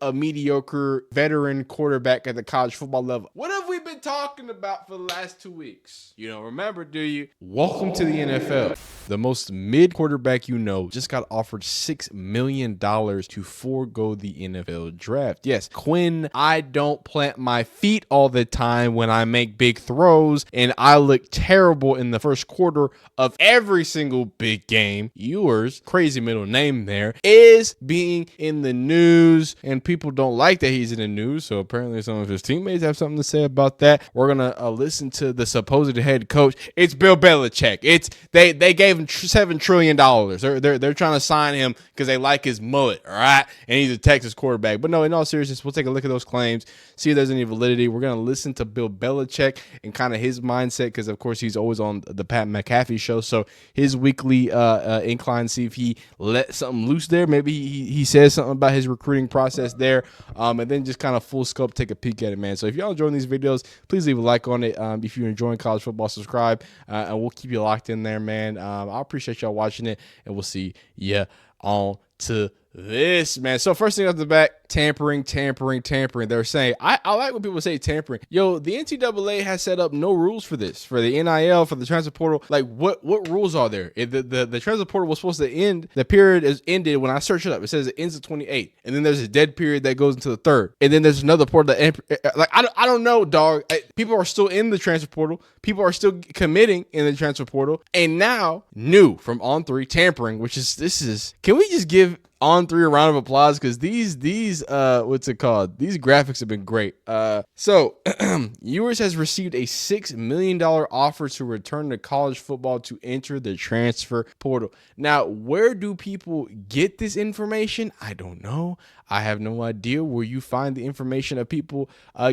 a mediocre veteran quarterback at the college football level. What have we been talking about for the last 2 weeks? You don't remember, do you? Welcome to the NFL. The most mid quarterback you know just got offered $6 million to forego the NFL draft. Yes, Quinn, I don't plant my feet all the time when I make big throws, and I look terrible in the first quarter of every single big game. Ewers, crazy middle name there, is being in the news, and people don't like that he's in the news, so apparently some of his teammates have something to say about that. We're gonna listen to the supposed head coach. It's Bill Belichick. They gave him $7 trillion. They're trying to sign him because they like his mullet, all right? And he's a Texas quarterback. But no, in all seriousness, we'll take a look at those claims, see if there's any validity. We're gonna listen to Bill Belichick and kind of his mindset, because of course he's always on the Pat McAfee show. So his weekly incline, see if he let something loose there. Maybe he says something about his recruiting process there, and then just kind of full scope take a peek at it, man. So if y'all enjoying these videos, please leave a like on it. If you're enjoying college football, subscribe, and we'll keep you locked in there, man. I appreciate y'all watching it, and we'll see ya on to this, man. So first thing off the bat, tampering. They're saying, I like when people say tampering. Yo, the NCAA has set up no rules for this, for the NIL, for the transfer portal. Like, what rules are there? The transfer portal was supposed to end. The period is ended when I search it up. It says it ends the 28th, and then there's a dead period that goes into the 3rd, and then there's another portal that like I don't know, dog. People are still in the transfer portal. People are still committing in the transfer portal, and now new from On3 tampering, which is this is. Can we just give On3 a round of applause, because these what's it called? These graphics have been great. So Ewers has received a $6 million offer to return to college football to enter the transfer portal. Now, where do people get this information? I don't know. I have no idea where you find the information of people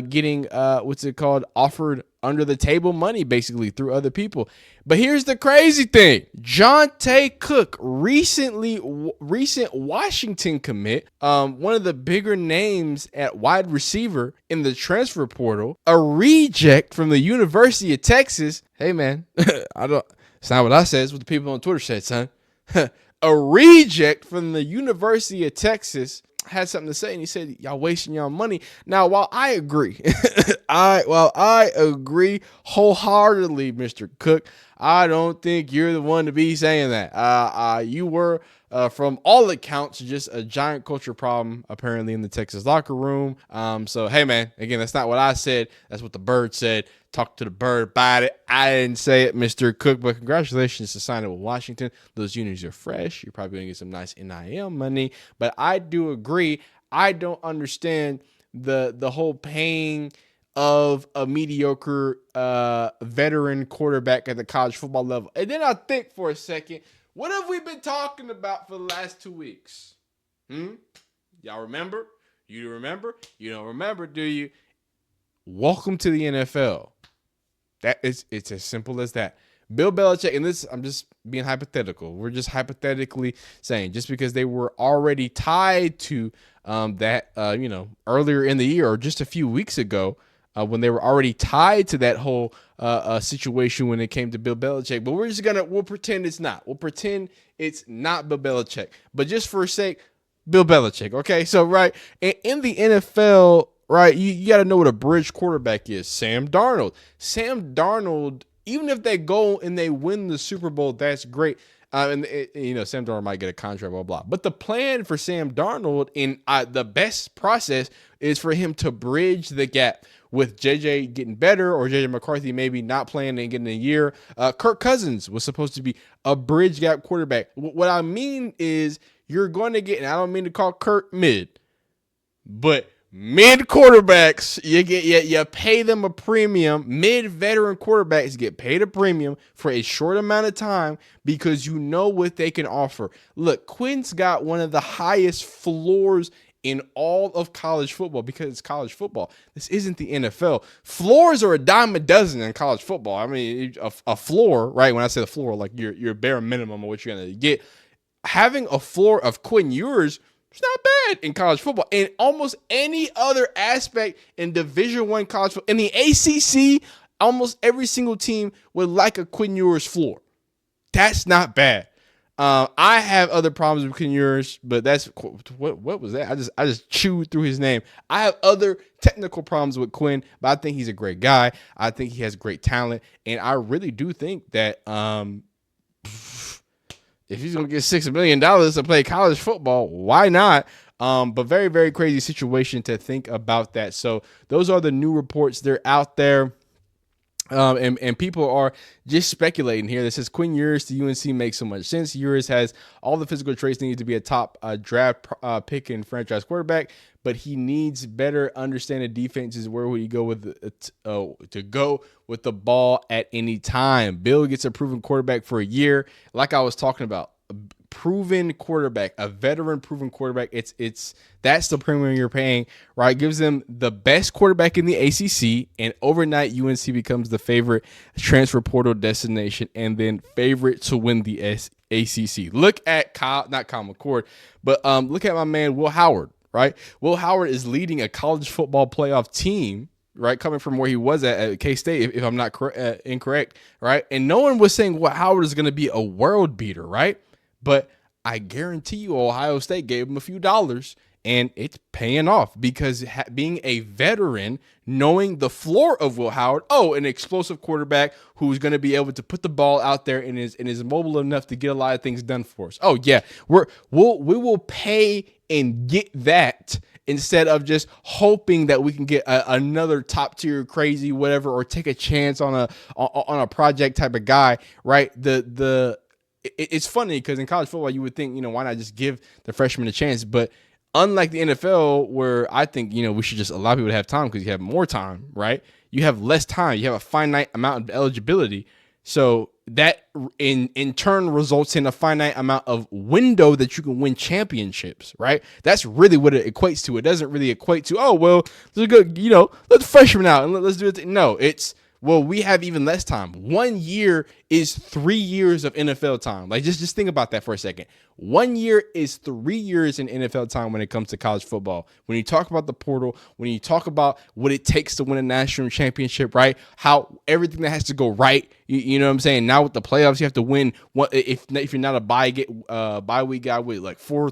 getting offered under the table money, basically through other people. But here's the crazy thing. Jonte Cook, recent Washington commit, one of the bigger names at wide receiver in the transfer portal, a reject from the University of Texas. Hey man, it's not what I said, it's what the people on Twitter said, son. A reject from the University of Texas had something to say, and he said, y'all wasting y'all money. Now, while I agree, I agree wholeheartedly, Mr. Cook, I don't think you're the one to be saying that. You were, from all accounts, just a giant culture problem, apparently, in the Texas locker room. So, hey, man, again, that's not what I said. That's what the bird said. Talk to the bird about it. I didn't say it, Mr. Cook, but congratulations to signing with Washington. Those unis are fresh. You're probably going to get some nice NIL money. But I do agree. I don't understand the whole paying of a mediocre veteran quarterback at the college football level. And then I think for a second, what have we been talking about for the last 2 weeks? Y'all remember? You remember? You don't remember, do you? Welcome to the NFL. It's as simple as that. Bill Belichick, and this, I'm just being hypothetical. We're just hypothetically saying, just because they were already tied to that, earlier in the year or just a few weeks ago, when they were already tied to that whole situation when it came to Bill Belichick. But we'll pretend it's not. We'll pretend it's not Bill Belichick. But just for a sake, Bill Belichick. Okay, so right in the NFL. Right, you got to know what a bridge quarterback is. Sam Darnold, even if they go and they win the Super Bowl, that's great. Sam Darnold might get a contract, blah, blah. But the plan for Sam Darnold in the best process is for him to bridge the gap with JJ getting better, or JJ McCarthy maybe not playing and getting a year. Kirk Cousins was supposed to be a bridge gap quarterback. What I mean is you're going to get, and I don't mean to call Kirk mid, but mid quarterbacks, you pay them a premium. Mid veteran quarterbacks get paid a premium for a short amount of time because you know what they can offer. Look, Quinn's got one of the highest floors in all of college football because it's college football. This isn't the NFL. Floors are a dime a dozen in college football. I mean, a floor, right? When I say the floor, like your bare minimum of what you're going to get. Having a floor of Quinn Ewers, it's not bad in college football. In almost any other aspect in Division I college football, in the ACC, almost every single team would like a Quinn Ewers floor. That's not bad. I have other problems with Ewers, but that's what was that? I just chewed through his name. I have other technical problems with Quinn, but I think he's a great guy. I think he has great talent, and I really do think that if he's gonna get $6 million to play college football, why not? But very, very crazy situation to think about that. So those are the new reports. They're out there. And people are just speculating here. This says Quinn Ewers to UNC makes so much sense. Ewers has all the physical traits needed to be a top draft pick and franchise quarterback, but he needs better understanding defenses. Where would he go with to go with the ball at any time? Bill gets a proven quarterback for a year, like I was talking about. Proven quarterback, a veteran proven quarterback. It's that's the premium you're paying, right? Gives them the best quarterback in the ACC, and overnight UNC becomes the favorite transfer portal destination and then favorite to win the ACC. Look at not Kyle McCord, but look at my man Will Howard, right? Will Howard is leading a college football playoff team, right, coming from where he was at K-State, if I'm not incorrect, right? And no one was saying Will Howard is going to be a world beater, right? But I guarantee you Ohio State gave him a few dollars, and it's paying off because being a veteran, knowing the floor of Will Howard, an explosive quarterback who's going to be able to put the ball out there and is mobile enough to get a lot of things done for us. Oh yeah, we will pay and get that instead of just hoping that we can get another top tier crazy whatever or take a chance on a project type of guy, right? It's funny because in college football, you would think, why not just give the freshman a chance? But unlike the NFL, where I think, we should just allow people to have time because you have more time, right? You have less time. You have a finite amount of eligibility. So that in turn results in a finite amount of window that you can win championships, right? That's really what it equates to. It doesn't really equate to, let's go, let's freshman out and let's do it. No, it's, well, we have even less time. 1 year is 3 years of NFL time. Like, just think about that for a second. 1 year is 3 years in NFL time when it comes to college football. When you talk about the portal, when you talk about what it takes to win a national championship, right? How everything that has to go right, you know what I'm saying? Now with the playoffs, you have to win. If you're not a bye week guy with like 4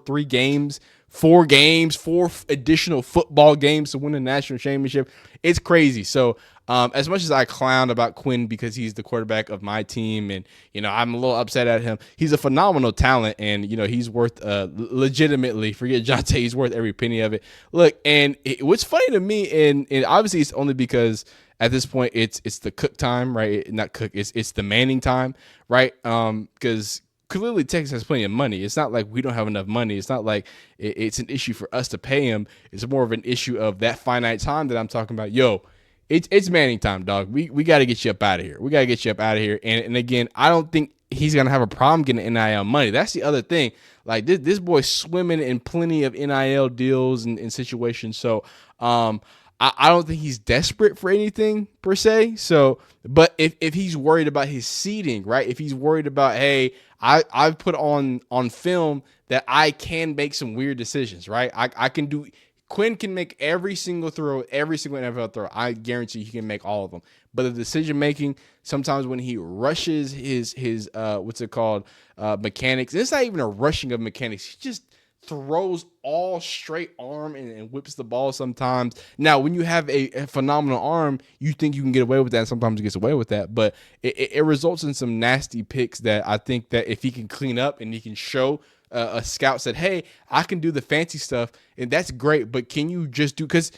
additional football games to win a national championship. It's crazy. So as much as I clown about Quinn because he's the quarterback of my team and, I'm a little upset at him, he's a phenomenal talent and, he's worth legitimately, forget Jonte, he's worth every penny of it. Look, and what's funny to me, and obviously it's only because at this point it's the Cook time, right? Not Cook, it's the Manning time, right? Because clearly Texas has plenty of money. It's not like we don't have enough money. It's not like it's an issue for us to pay him. It's more of an issue of that finite time that I'm talking about. It's Manning time, dog. We got to get you up out of here. We got to get you up out of here. And again, I don't think he's going to have a problem getting NIL money. That's the other thing. Like this boy's swimming in plenty of NIL deals and situations. So I don't think he's desperate for anything per se. So, but if he's worried about his seeding, right? If he's worried about, hey, I've put on film that I can make some weird decisions, right? I can do. Quinn can make every single throw, every single NFL throw. I guarantee he can make all of them. But the decision making, sometimes when he rushes his mechanics, it's not even a rushing of mechanics. He just throws all straight arm and whips the ball sometimes. Now, when you have a phenomenal arm, you think you can get away with that. And sometimes he gets away with that. But it results in some nasty picks that I think that if he can clean up and he can show a scout said, hey, I can do the fancy stuff, and that's great, but can you just do, because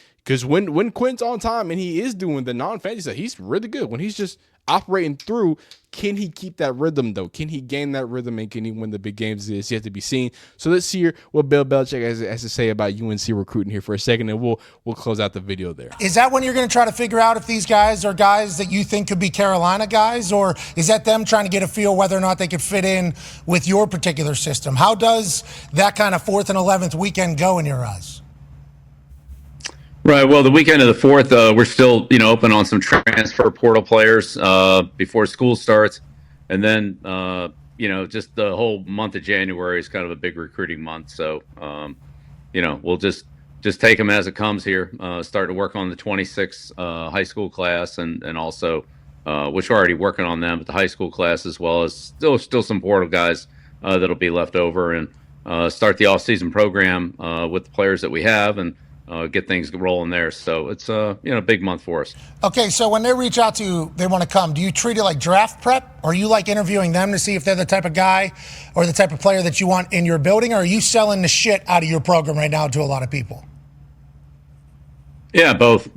when Quinn's on time and he is doing the non-fancy stuff, he's really good. When he's just operating through, can he keep that rhythm, though? Can he gain that rhythm, and can he win the big games? It's yet to be seen. So let's hear what Bill Belichick has to say about UNC recruiting here for a second, and we'll close out the video there. Is that when you're going to try to figure out if these guys are guys that you think could be Carolina guys, or is that them trying to get a feel whether or not they could fit in with your particular system? How does that kind of 4th and 11th weekend go in your eyes? Right. Well, the weekend of the 4th, we're still, open on some transfer portal players before school starts. And then, just the whole month of January is kind of a big recruiting month. So, we'll just take them as it comes here, start to work on the 26 high school class and also, which we're already working on them, but the high school class, as well as still some portal guys that'll be left over, and start the off-season program with the players that we have, and get things rolling there. So it's a big month for us. Okay, so when they reach out to you, they want to come. Do you treat it like draft prep? Or are you like interviewing them to see if they're the type of guy or the type of player that you want in your building? Or are you selling the shit out of your program right now to a lot of people? Yeah, both.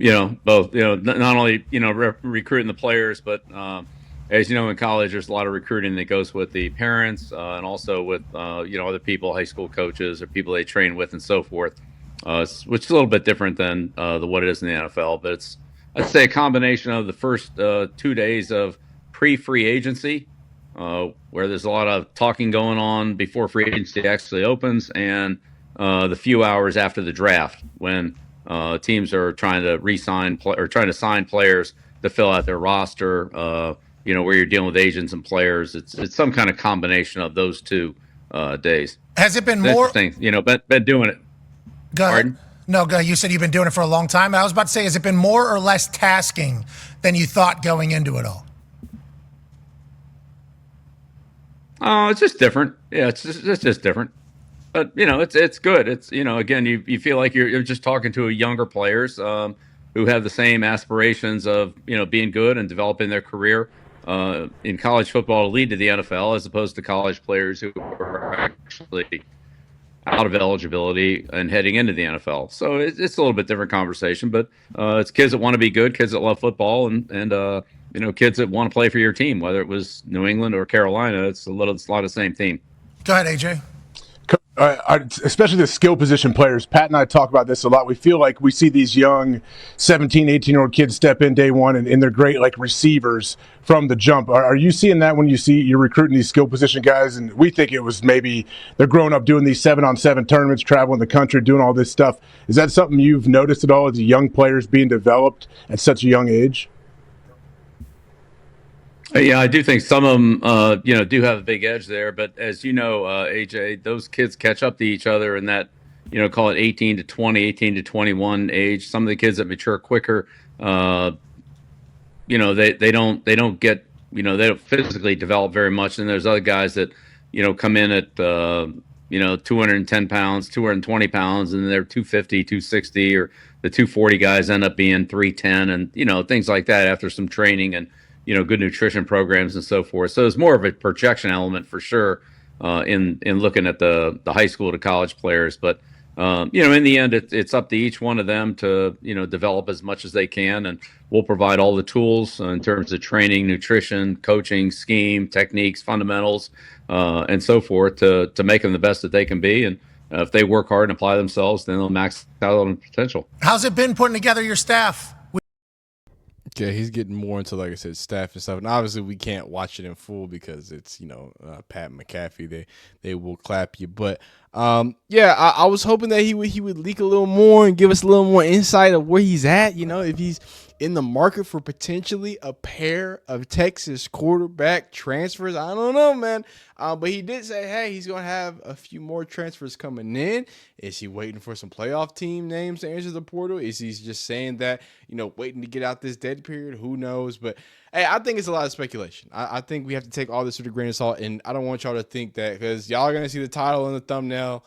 Both. Not only recruiting the players, but as you know, in college, there's a lot of recruiting that goes with the parents and also with other people, high school coaches or people they train with, and so forth. Which is a little bit different than what it is in the NFL, but it's, I'd say, a combination of the first 2 days of pre-free agency, where there's a lot of talking going on before free agency actually opens, and the few hours after the draft when teams are trying to re-sign or trying to sign players to fill out their roster. Where you're dealing with agents and players. It's some kind of combination of those 2 days. Has it been It's more? interesting, but been doing it. Go ahead. Pardon? No, go ahead. You said you've been doing it for a long time. I was about to say, has it been more or less tasking than you thought going into it all? It's just different. Yeah, it's just different. But it's good. It's again, you feel like you're just talking to younger players who have the same aspirations of being good and developing their career in college football to lead to the NFL, as opposed to college players who are actually out of eligibility and heading into the NFL. So it's a little bit different conversation, but it's kids that want to be good, kids that love football, and kids that want to play for your team, whether it was New England or Carolina. It's a lot of the same theme. Go ahead, AJ. Especially the skill position players. Pat and I talk about this a lot. We feel like we see these young 17, 18-year-old kids step in day one, and they're great like receivers from the jump. Are you seeing that when you're recruiting these skill position guys? And we think it was maybe they're growing up doing these 7-on-7 tournaments, traveling the country, doing all this stuff. Is that something you've noticed at all as young players being developed at such a young age? Yeah, I do think some of them, do have a big edge there. But as you know, AJ, those kids catch up to each other in that, call it 18 to 20, 18 to 21 age. Some of the kids that mature quicker, they don't get, they don't physically develop very much. And there's other guys that, come in at, 210 pounds, 220 pounds, and they're 250, 260, or the 240 guys end up being 310, and, things like that after some training and, good nutrition programs and so forth. So there's more of a projection element for sure in looking at the high school to college players. But in the end, it's up to each one of them to develop as much as they can, and we'll provide all the tools in terms of training, nutrition, coaching, scheme, techniques, fundamentals, and so forth to make them the best that they can be. And if they work hard and apply themselves, then they'll max out on potential. How's it been putting together your staff? Yeah, he's getting more into, like I said, staff and stuff. And obviously we can't watch it in full because it's, Pat McAfee. They will clap you. But I was hoping that he would leak a little more and give us a little more insight of where he's at, if he's in the market for potentially a pair of Texas quarterback transfers. I don't know, man. But he did say, hey, he's going to have a few more transfers coming in. Is he waiting for some playoff team names to enter the portal? Is he just saying that, waiting to get out this dead period? Who knows? But, hey, I think it's a lot of speculation. I think we have to take all this with a grain of salt, and I don't want y'all to think that because y'all are going to see the title and the thumbnail.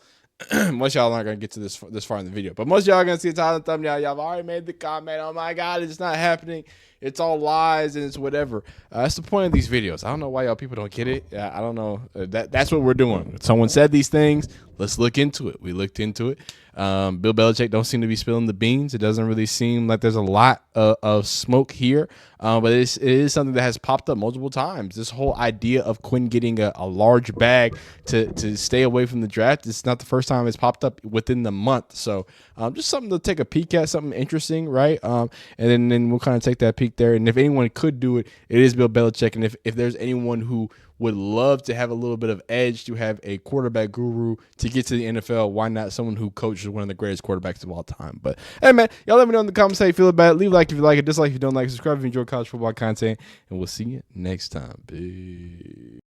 Most y'all aren't going to get to this far in the video, but most y'all are going to see the title and thumbnail. Y'all have already made the comment, oh my God, it's not happening. It's all lies and it's whatever. That's the point of these videos. I don't know why y'all people don't get it. I don't know. That's what we're doing. Someone said these things. Let's look into it. We looked into it. Bill Belichick don't seem to be spilling the beans. It doesn't really seem like there's a lot of smoke here, but it is something that has popped up multiple times. This whole idea of Quinn getting a large bag to stay away from the draft. It's not the first time it's popped up within the month. So just something to take a peek at, something interesting, right? And then we'll kind of take that peek there. And if anyone could do it, it is Bill Belichick. And if there's anyone who would love to have a little bit of edge, to have a quarterback guru to get to the NFL, why not someone who coaches one of the greatest quarterbacks of all time? But hey, man, y'all let me know in the comments how you feel about it. Leave a like if you like it, dislike if you don't like it, subscribe if you enjoy college football content, and we'll see you next time. Peace.